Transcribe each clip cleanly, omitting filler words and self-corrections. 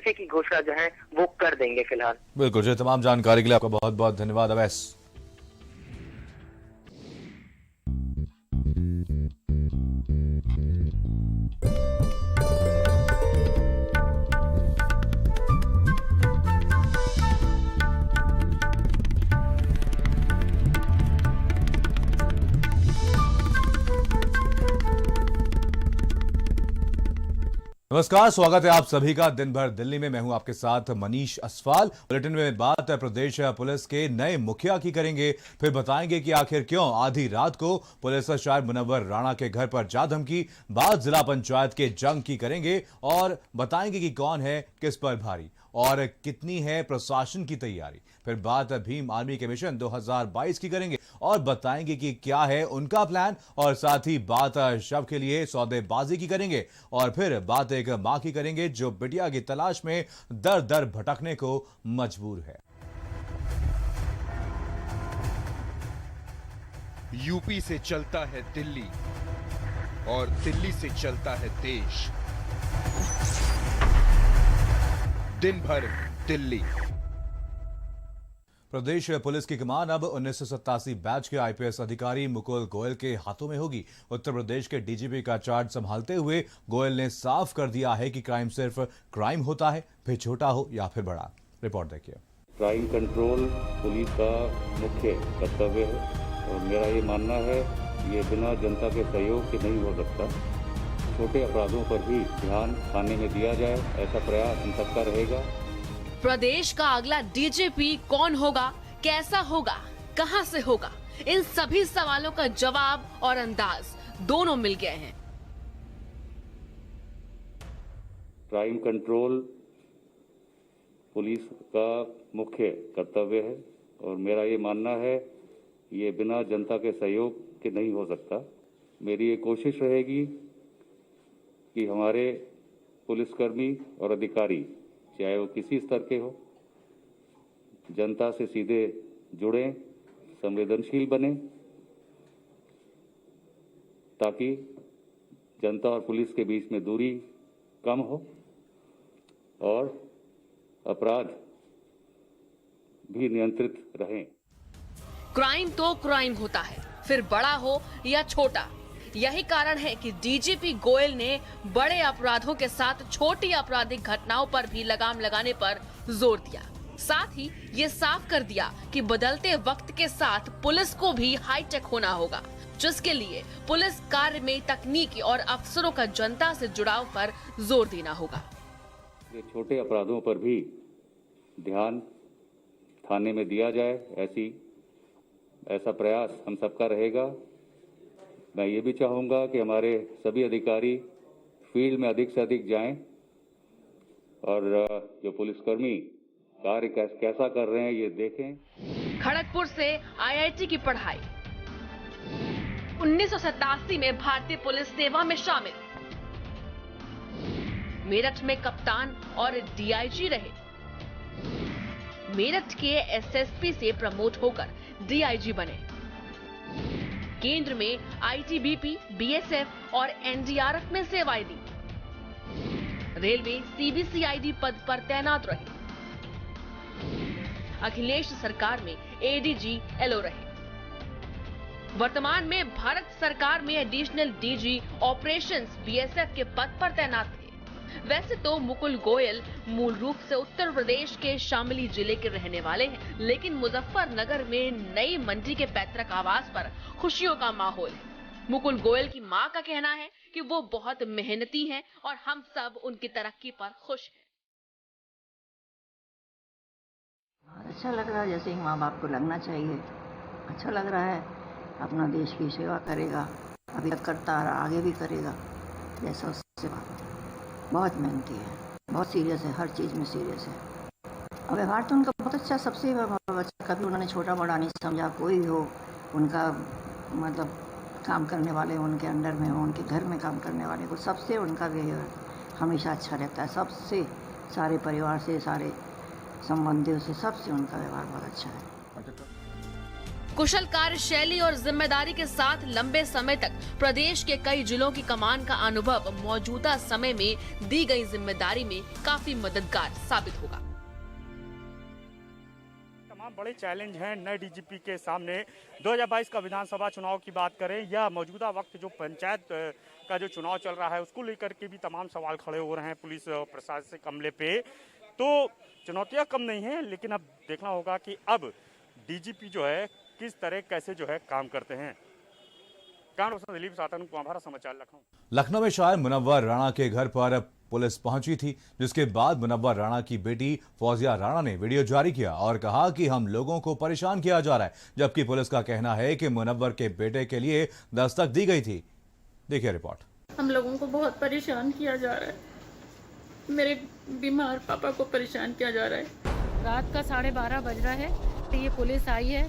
इस्तीफे की घोषणा जो है वो कर देंगे फिलहाल। बिल्कुल जी, तमाम जानकारी के लिए आपका बहुत बहुत धन्यवाद अवैस। नमस्कार, स्वागत है आप सभी का दिन भर दिल्ली में। मैं हूं आपके साथ मनीष असफाल। बुलेटिन में बात प्रदेश पुलिस के नए मुखिया की करेंगे, फिर बताएंगे कि आखिर क्यों आधी रात को पुलिस शायर मुनव्वर राणा के घर पर जा धमकी, बात जिला पंचायत के जंग की करेंगे और बताएंगे कि कौन है किस पर भारी और कितनी है प्रशासन की तैयारी। फिर बात भीम आर्मी के मिशन 2022 की करेंगे और बताएंगे कि क्या है उनका प्लान, और साथ ही बात शव के लिए सौदेबाजी की करेंगे और फिर बात एक मां की करेंगे जो बिटिया की तलाश में दर दर भटकने को मजबूर है। यूपी से चलता है दिल्ली और दिल्ली से चलता है देश। दिन भर दिल्ली। प्रदेश पुलिस की कमान अब 1987 बैच के आईपीएस अधिकारी मुकुल गोयल के हाथों में होगी। उत्तर प्रदेश के डीजीपी का चार्ज संभालते हुए गोयल ने साफ कर दिया है कि क्राइम सिर्फ क्राइम होता है, फिर छोटा हो या फिर बड़ा। रिपोर्ट देखिए। क्राइम कंट्रोल पुलिस का मुख्य कर्तव्य है और मेरा ये मानना है ये बिना जनता के सहयोग के नहीं हो सकता। छोटे अपराधों पर भी ध्यान थाने में दिया जाए, ऐसा प्रयास हम सबका रहेगा। प्रदेश का अगला डीजीपी कौन होगा, कैसा होगा, कहां से होगा, इन सभी सवालों का जवाब और अंदाज दोनों मिल गए हैं। क्राइम कंट्रोल पुलिस का मुख्य कर्तव्य है और मेरा ये मानना है ये बिना जनता के सहयोग के नहीं हो सकता। मेरी ये कोशिश रहेगी कि हमारे पुलिसकर्मी और अधिकारी चाहे वो किसी स्तर के हो, जनता से सीधे जुड़ें, संवेदनशील बने, ताकि जनता और पुलिस के बीच में दूरी कम हो और अपराध भी नियंत्रित रहें। क्राइम तो क्राइम होता है, फिर बड़ा हो या छोटा। यही कारण है कि डीजीपी गोयल ने बड़े अपराधों के साथ छोटी आपराधिक घटनाओं पर भी लगाम लगाने पर जोर दिया। साथ ही ये साफ कर दिया कि बदलते वक्त के साथ पुलिस को भी हाईटेक होना होगा, जिसके लिए पुलिस कार्य में तकनीकी और अफसरों का जनता से जुड़ाव पर जोर देना होगा। ये छोटे अपराधों पर भी ध्यान थाने में दिया जाए, ऐसा प्रयास हम सबका रहेगा। मैं ये भी चाहूँगा कि हमारे सभी अधिकारी फील्ड में अधिक से अधिक जाएं और जो पुलिसकर्मी कार्य कैसा कर रहे हैं ये देखें। खड़गपुर से आईआईटी की पढ़ाई, 1987 में भारतीय पुलिस सेवा में शामिल, मेरठ में कप्तान और डीआईजी रहे, मेरठ के एसएसपी से प्रमोट होकर डीआईजी बने, केंद्र में आईटीबीपी, बीएसएफ और एनडीआरएफ में सेवाएं दी, रेलवे सीबीसीआईडी पद पर तैनात रहे, अखिलेश सरकार में एडीजी एलओ रहे। वर्तमान में भारत सरकार में एडिशनल डीजी ऑपरेशंस बीएसएफ के पद पर तैनात थे। वैसे तो मुकुल गोयल मूल रूप से उत्तर प्रदेश के शामली जिले के रहने वाले हैं, लेकिन मुजफ्फरनगर में नई मंडी के पैतृक आवास पर खुशियों का माहौल है। मुकुल गोयल की मां का कहना है कि वो बहुत मेहनती हैं और हम सब उनकी तरक्की पर खुश हैं। अच्छा लग रहा है, जैसे ही माँ बाप को लगना चाहिए। अच्छा लग रहा है, अपना देश की सेवा करेगा, अभी तक करता आ रहा, आगे भी करेगा। जैसा उससे बहुत मेहनती है, बहुत सीरियस है, हर चीज़ में सीरियस है और व्यवहार तो उनका बहुत अच्छा। सबसे कभी उन्होंने छोटा बड़ा नहीं समझा। कोई हो उनका मतलब काम करने वाले उनके अंडर में हो, उनके घर में काम करने वाले को, सबसे उनका व्यवहार हमेशा अच्छा रहता है। सबसे, सारे परिवार से, सारे संबंधियों से, सबसे उनका व्यवहार बहुत अच्छा है। कुशल कार्यशैली और जिम्मेदारी के साथ लंबे समय तक प्रदेश के कई जिलों की कमान का अनुभव मौजूदा समय में दी गई जिम्मेदारी में काफी मददगार साबित होगा। तमाम बड़े चैलेंज हैं नए डीजीपी के सामने। 2022 का विधानसभा चुनाव की बात करें या मौजूदा वक्त जो पंचायत का जो चुनाव चल रहा है उसको लेकर के भी तमाम सवाल खड़े हो रहे हैं पुलिस और प्रशासनिक अमले पे। तो चुनौतियां कम नहीं हैं, लेकिन अब देखना होगा कि अब डीजीपी जो है किस तरह कैसे जो है काम करते हैं। दिलीप सातन को हमारा समाचार लखनऊ में शायर मुनव्वर राणा के घर पर पुलिस पहुंची थी, जिसके बाद मुनव्वर राणा की बेटी फौजिया राणा ने वीडियो जारी किया और कहा कि हम लोगों को परेशान किया जा रहा है, जबकि पुलिस का कहना है कि मुनव्वर के बेटे के लिए दस्तक दी गई थी। देखिए रिपोर्ट। हम लोगों को बहुत परेशान किया जा रहा है, मेरे बीमार पापा को परेशान किया जा रहा है। रात का 12:30 बज रहा है तो ये पुलिस आई है।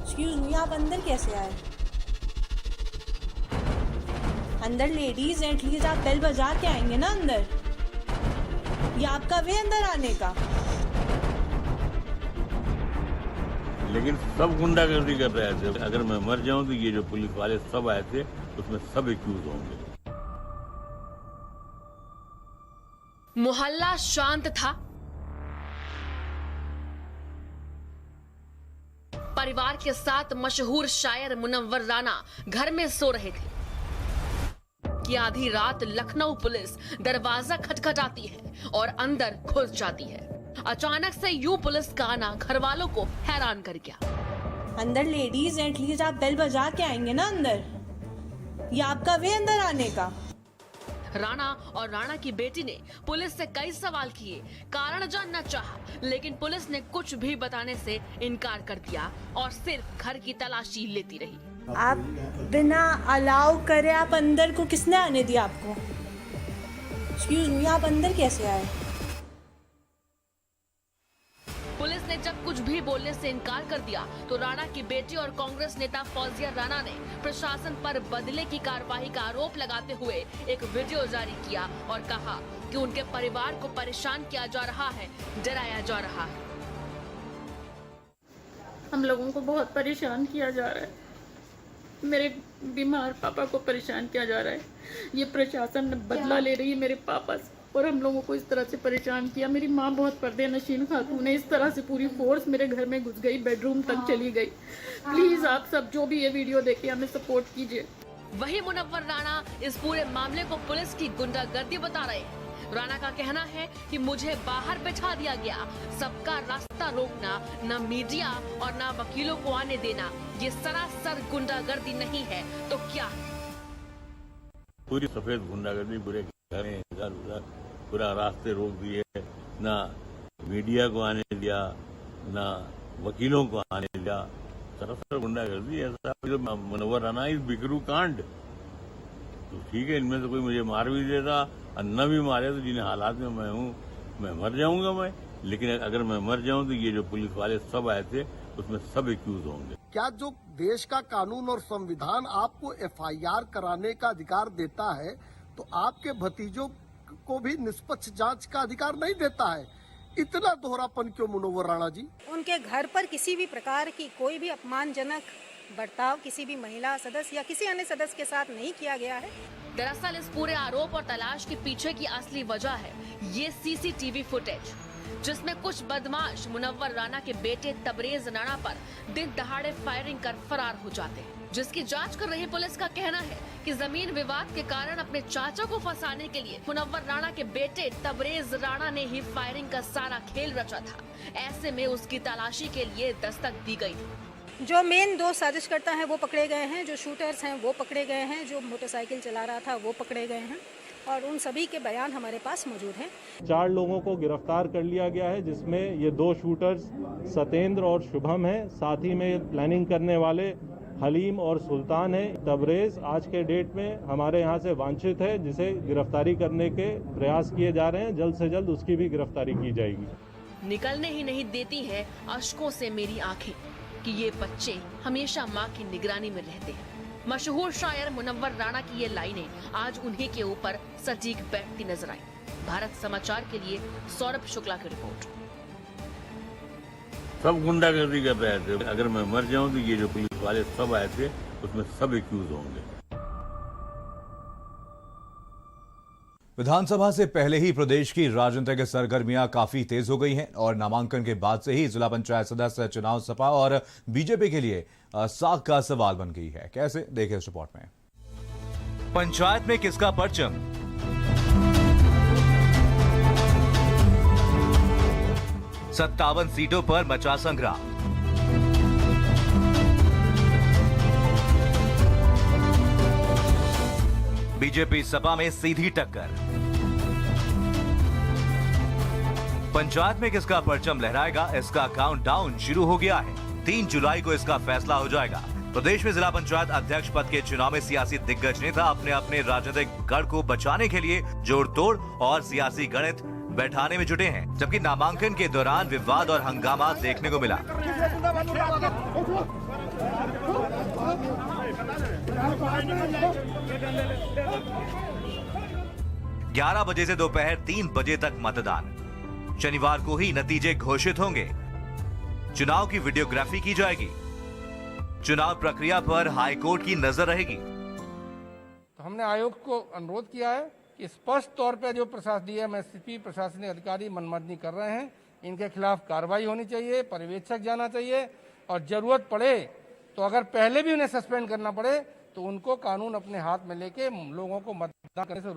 एक्सक्यूज मी, आप अंदर कैसे आए? अंदर लेडीज हैं, एटलीस्ट आप बेल बजा के आएंगे ना अंदर। ये आपका वे अंदर आने का। लेकिन सब गुंडागर्दी कर रहे थे। अगर मैं मर जाऊं तो ये जो पुलिस वाले सब आए थे उसमें सब एक्यूज होंगे। मोहल्ला शांत था। परिवार के साथ मशहूर शायर मुनव्वर राणा घर में सो रहे थे कि आधी रात लखनऊ पुलिस दरवाजा खटखटाती है और अंदर घुस जाती है। अचानक से यूं पुलिस का आना घर वालों को हैरान कर गया। अंदर लेडीज हैं, एटलीस्ट आप बेल बजा के आएंगे ना अंदर। ये आपका वे अंदर आने का। राणा और राणा की बेटी ने पुलिस से कई सवाल किए, कारण जानना चाहा, लेकिन पुलिस ने कुछ भी बताने से इनकार कर दिया और सिर्फ घर की तलाशी लेती रही। आप बिना अलाउ करे आप अंदर को किसने आने दिया आपको? एक्सक्यूज मी, आप अंदर कैसे आए? पुलिस ने जब कुछ भी बोलने से इनकार कर दिया तो राणा की बेटी और कांग्रेस नेता फौजिया राणा ने प्रशासन पर बदले की कार्रवाई का आरोप लगाते हुए एक वीडियो जारी किया और कहा कि उनके परिवार को परेशान किया जा रहा है, डराया जा रहा है। हम लोगों को बहुत परेशान किया जा रहा है, मेरे बीमार पापा को परेशान किया जा रहा है। ये प्रशासन बदला ले रही है मेरे पापा से और हम लोगों को इस तरह से परेशान किया। मेरी माँ बहुत पर्दे नशीन खातून है, इस तरह से पूरी फोर्स मेरे घर में घुस गई, बेडरूम तक चली गई। प्लीज आप सब जो भी ये वीडियो देखे हमें सपोर्ट कीजिए। वही मुनव्वर राणा इस पूरे मामले को पुलिस की गुंडागर्दी बता रहे हैं। राणा का कहना है कि मुझे बाहर बैठा दिया गया, सबका रास्ता रोकना, न मीडिया और न वकीलों को आने देना, ये सरासर गुंडागर्दी नहीं है तो क्या है? पूरी सफेद गुंडागर्दी, पूरे घर में इधर पूरा रास्ते रोक दिए, ना मीडिया को आने दिया, ना वकीलों को आने दिया, सरासर गुंडागर्दी। ऐसा मुनव्वर राणा इस बिकरू कांड। तो ठीक है, इनमें से कोई मुझे मार भी देता और न भी मारे तो जिन हालात में मैं हूँ मैं मर जाऊंगा मैं। लेकिन अगर मैं मर जाऊं तो ये जो पुलिस वाले सब आए थे उसमें सब एक्यूज होंगे। क्या जो देश का कानून और संविधान आपको एफआईआर कराने का अधिकार देता है तो आपके भतीजों को भी निष्पक्ष जांच का अधिकार नहीं देता है? इतना दोहरापन क्यों मुनव्वर राणा जी? उनके घर पर किसी भी प्रकार की कोई भी अपमानजनक बर्ताव किसी भी महिला सदस्य या किसी अन्य सदस्य के साथ नहीं किया गया है। दरअसल इस पूरे आरोप और तलाश के पीछे की असली वजह है ये सीसीटीवी फुटेज, जिसमें कुछ बदमाश मुनव्वर राणा के बेटे तबरेज राणा पर दिन दहाड़े फायरिंग कर फरार हो जाते हैं। जिसकी जांच कर रही पुलिस का कहना है कि जमीन विवाद के कारण अपने चाचा को फंसाने के लिए मुनव्वर राणा के बेटे तबरेज राणा ने ही फायरिंग का सारा खेल रचा था। ऐसे में उसकी तलाशी के लिए दस्तक दी गई थी। जो मेन दो साजिश करता है वो पकड़े गए हैं, जो शूटर्स हैं वो पकड़े गए हैं, जो मोटरसाइकिल चला रहा था वो पकड़े गए हैं और उन सभी के बयान हमारे पास मौजूद हैं। 4 लोगों को गिरफ्तार कर लिया गया है, जिसमें ये 2 शूटर्स सतेंद्र और शुभम हैं। साथ ही में प्लानिंग करने वाले हलीम और सुल्तान है। तबरेज आज के डेट में हमारे यहाँ से वांछित है, जिसे गिरफ्तारी करने के प्रयास किए जा रहे हैं। जल्द से जल्द उसकी भी गिरफ्तारी की जाएगी। निकलने ही नहीं देती है अश्कों से मेरी आंखें कि ये बच्चे हमेशा माँ की निगरानी में रहते हैं। मशहूर शायर मुनव्वर राणा की ये लाइनें आज उन्हीं के ऊपर सटीक बैठती नजर आई। भारत समाचार के लिए सौरभ शुक्ला की रिपोर्ट। सब गुंडागर्दी कर रहे थे। अगर मैं मर जाऊं तो ये जो पुलिस वाले सब आए थे उसमें सब एक्यूज होंगे। विधानसभा से पहले ही प्रदेश की राजनीतिक सरगर्मियां काफी तेज हो गई हैं और नामांकन के बाद से ही जिला पंचायत सदस्य चुनाव सपा और बीजेपी के लिए साख का सवाल बन गई है। कैसे, देखें इस रिपोर्ट में। पंचायत में किसका परचम? सत्तावन सीटों पर मचा संग्राम। बीजेपी सपा में सीधी टक्कर। पंचायत में किसका परचम लहराएगा, इसका काउंटडाउन शुरू हो गया है। 3 जुलाई को इसका फैसला हो जाएगा। प्रदेश में जिला पंचायत अध्यक्ष पद के चुनाव में सियासी दिग्गज नेता अपने अपने राजनीतिक गढ़ को बचाने के लिए जोड़ तोड़ और सियासी गणित बैठाने में जुटे हैं, जबकि नामांकन के दौरान विवाद और हंगामा देखने को मिला। 11 बजे से दोपहर 3 बजे तक मतदान। शनिवार को ही नतीजे घोषित होंगे। चुनाव की वीडियोग्राफी की जाएगी। चुनाव प्रक्रिया पर हाईकोर्ट की नजर रहेगी। तो हमने आयोग को अनुरोध किया है कि स्पष्ट तौर पर जो प्रशासकीय एमएसपी प्रशासनिक अधिकारी मनमानी कर रहे हैं, इनके खिलाफ कार्रवाई होनी चाहिए, पर्यवेक्षक जाना चाहिए और जरूरत पड़े तो अगर पहले भी उन्हें सस्पेंड करना पड़े तो उनको कानून अपने हाथ में लेके लोगों को मतदान करने से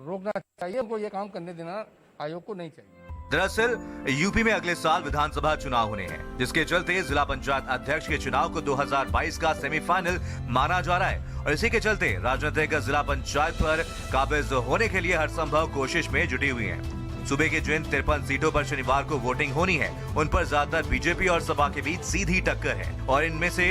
रोकना चाहिए। उनको ये काम करने देना आयोग को नहीं चाहिए। दरअसल यूपी में अगले साल विधानसभा चुनाव होने हैं, जिसके चलते जिला पंचायत अध्यक्ष के चुनाव को 2022 का सेमीफाइनल माना जा रहा है और इसी के चलते राजनीतिक जिला पंचायत पर काबिज होने के लिए हर संभव कोशिश में जुटी हुई है। सूबे के जिन 53 सीटों पर शनिवार को वोटिंग होनी है, उन पर ज्यादातर बीजेपी और सपा के बीच सीधी टक्कर है और इनमें से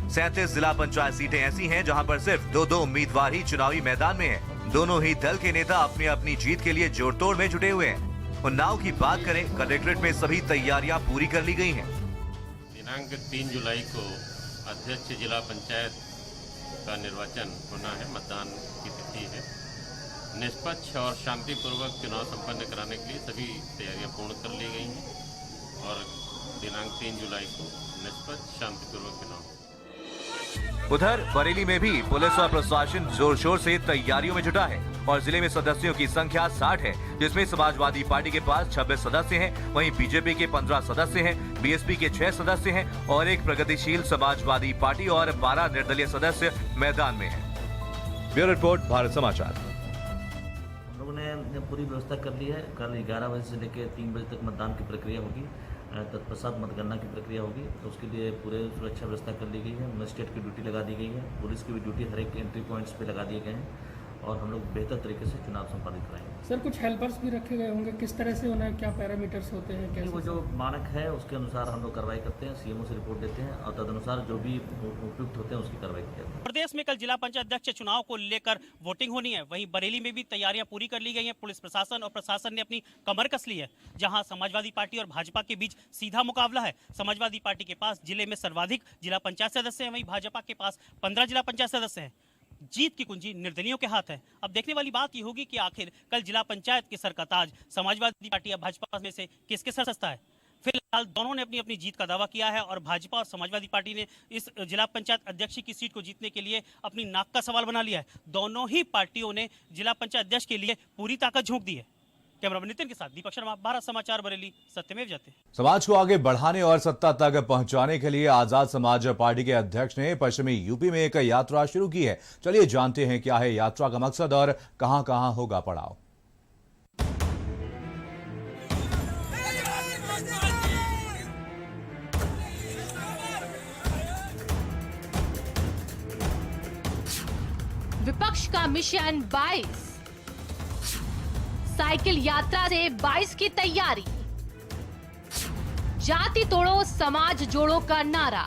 37 जिला पंचायत सीटें ऐसी हैं जहां पर सिर्फ 2-2 उम्मीदवार ही चुनावी मैदान में हैं। दोनों ही दल के नेता अपनी अपनी जीत के लिए जोड़तोड़ में जुटे हुए हैं। उन्नाव की बात करें, कलेक्ट्रेट में सभी तैयारियां पूरी कर ली गई हैं। दिनांक 3 जुलाई को अध्यक्ष जिला पंचायत का निर्वाचन होना है। मतदान की तिथि है। निष्पक्ष और शांतिपूर्वक चुनाव संपन्न कराने के लिए सभी तैयारियां पूर्ण कर ली गई हैं और दिनांक 3 जुलाई को निष्पक्ष शांतिपूर्वक चुनाव। उधर बरेली में भी पुलिस और प्रशासन जोर शोर से तैयारियों में जुटा है और जिले में सदस्यों की संख्या 60 है, जिसमें समाजवादी पार्टी के पास 26 सदस्य हैं, वहीं बीजेपी के 15 सदस्य हैं, बीएसपी के 6 सदस्य हैं और एक प्रगतिशील समाजवादी पार्टी और 12 निर्दलीय सदस्य मैदान में हैं। ब्यूरो रिपोर्ट, भारत समाचार। हम लोगों ने पूरी व्यवस्था कर ली है। कल 11 बजे से लेकर 3 बजे तक मतदान की प्रक्रिया होगी, तत्पश्चात मतगणना की प्रक्रिया होगी। तो उसके लिए पूरे सुरक्षा व्यवस्था कर ली गई है। मजिस्ट्रेट की ड्यूटी लगा दी गई है, पुलिस की भी ड्यूटी हर एक एंट्री पॉइंट्स पे लगा दिए गए हैं और हम लोग बेहतर तरीके से चुनाव संपादित कराएंगे। सर, कुछ हेल्पर्स भी रखे गए होंगे, किस तरह से उन्हें क्या पैरामीटर्स होते हैं? कैसे वो जो मानक है उसके अनुसार हम लोग कार्रवाई करते हैं, सीएमओ से रिपोर्ट देते हैं और तदनुसार जो भी उपयुक्त होते हैं उसकी कार्रवाई करते हैं। प्रदेश में कल जिला पंचायत अध्यक्ष चुनाव को लेकर वोटिंग होनी है। वहीं बरेली में भी तैयारियां पूरी कर ली गई हैं। पुलिस प्रशासन और प्रशासन ने अपनी कमर कस ली है। जहां समाजवादी पार्टी और भाजपा के बीच सीधा मुकाबला है। समाजवादी पार्टी के पास जिले में सर्वाधिक जिला पंचायत सदस्य हैं, वहीं भाजपा के पास 15 जिला पंचायत सदस्य हैं। जीत की कुंजी निर्दलियों के हाथ है। अब देखने वाली बात ये होगी कि आखिर कल जिला पंचायत के सर का ताज समाजवादी पार्टी या भाजपा में से किसके सर सजता है। फिलहाल दोनों ने अपनी अपनी जीत का दावा किया है और भाजपा और समाजवादी पार्टी ने इस जिला पंचायत अध्यक्ष की सीट को जीतने के लिए अपनी नाक का सवाल बना लिया है। दोनों ही पार्टियों ने जिला पंचायत अध्यक्ष के लिए पूरी ताकत झोंक दी है। कैमरामैन नितिन के साथ दीपक शर्मा, भारत समाचार, बरेली। सत्यमेव जयते। समाज को आगे बढ़ाने और सत्ता तक पहुंचाने के लिए आजाद समाज पार्टी के अध्यक्ष ने पश्चिमी यूपी में एक यात्रा शुरू की है। चलिए जानते हैं क्या है यात्रा का मकसद और कहां-कहां होगा पड़ाव। विपक्ष का मिशन 22, साइकिल यात्रा से 22 की तैयारी। जाति तोड़ो समाज जोड़ो का नारा।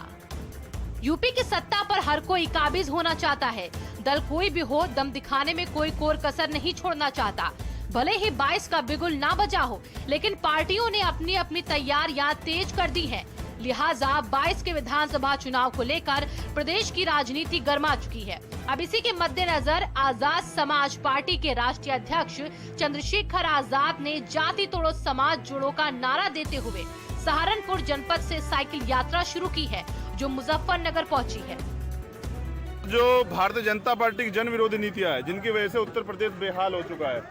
यूपी की सत्ता पर हर कोई काबिज होना चाहता है। दल कोई भी हो, दम दिखाने में कोई कोर कसर नहीं छोड़ना चाहता। भले ही 22 का बिगुल ना बजा हो, लेकिन पार्टियों ने अपनी अपनी तैयारियां तेज कर दी है। लिहाजा 22 के विधानसभा चुनाव को लेकर प्रदेश की राजनीति गर्मा चुकी है। अब इसी के मद्देनजर आजाद समाज पार्टी के राष्ट्रीय अध्यक्ष चंद्रशेखर आजाद ने जाति तोड़ो समाज जोड़ो का नारा देते हुए सहारनपुर जनपद से साइकिल यात्रा शुरू की है, जो मुजफ्फरनगर पहुंची है। जो भारतीय जनता पार्टी की जन विरोधी नीतियां है, जिनकी वजह से उत्तर प्रदेश बेहाल हो चुका है।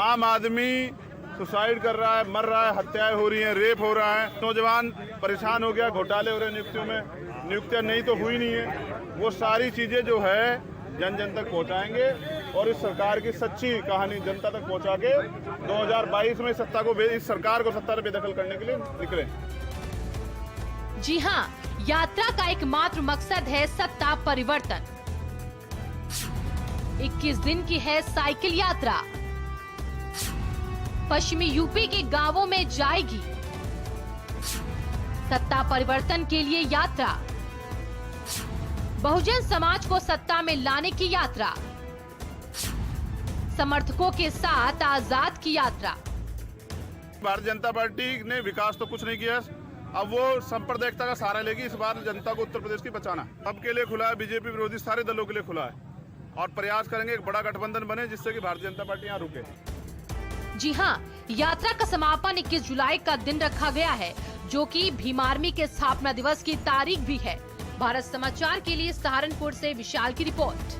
आम आदमी सुसाइड कर रहा है, मर रहा है, हत्याएं हो रही हैं, रेप हो रहा है, नौजवान परेशान हो गया, घोटाले हो रहे हैं नियुक्तियों में, नियुक्तियां नहीं तो हुई नहीं है। वो सारी चीजें जो है जन जन तक पहुंचाएंगे और इस सरकार की सच्ची कहानी जनता तक पहुंचा के 2022 में सत्ता को इस सरकार को सत्ता बेदखल करने के लिए निकले। जी हाँ, यात्रा का एकमात्र मकसद है सत्ता परिवर्तन। 21 दिन की है साइकिल यात्रा। पश्चिमी यूपी के गांवों में जाएगी सत्ता परिवर्तन के लिए यात्रा। बहुजन समाज को सत्ता में लाने की यात्रा। समर्थकों के साथ आजाद की यात्रा। भारतीय जनता पार्टी ने विकास तो कुछ नहीं किया, अब वो सांप्रदायिकता का सहारा लेगी। इस बार जनता को उत्तर प्रदेश की बचाना सबके लिए खुला है, बीजेपी विरोधी सारे दलों के लिए खुला है और प्रयास करेंगे एक बड़ा गठबंधन बने जिससे कि भारतीय जनता पार्टी यहाँ रुके। जी हाँ, यात्रा का समापन 21 जुलाई का दिन रखा गया है, जो कि भीम आर्मी के स्थापना दिवस की तारीख भी है। भारत समाचार के लिए सहारनपुर से विशाल की रिपोर्ट।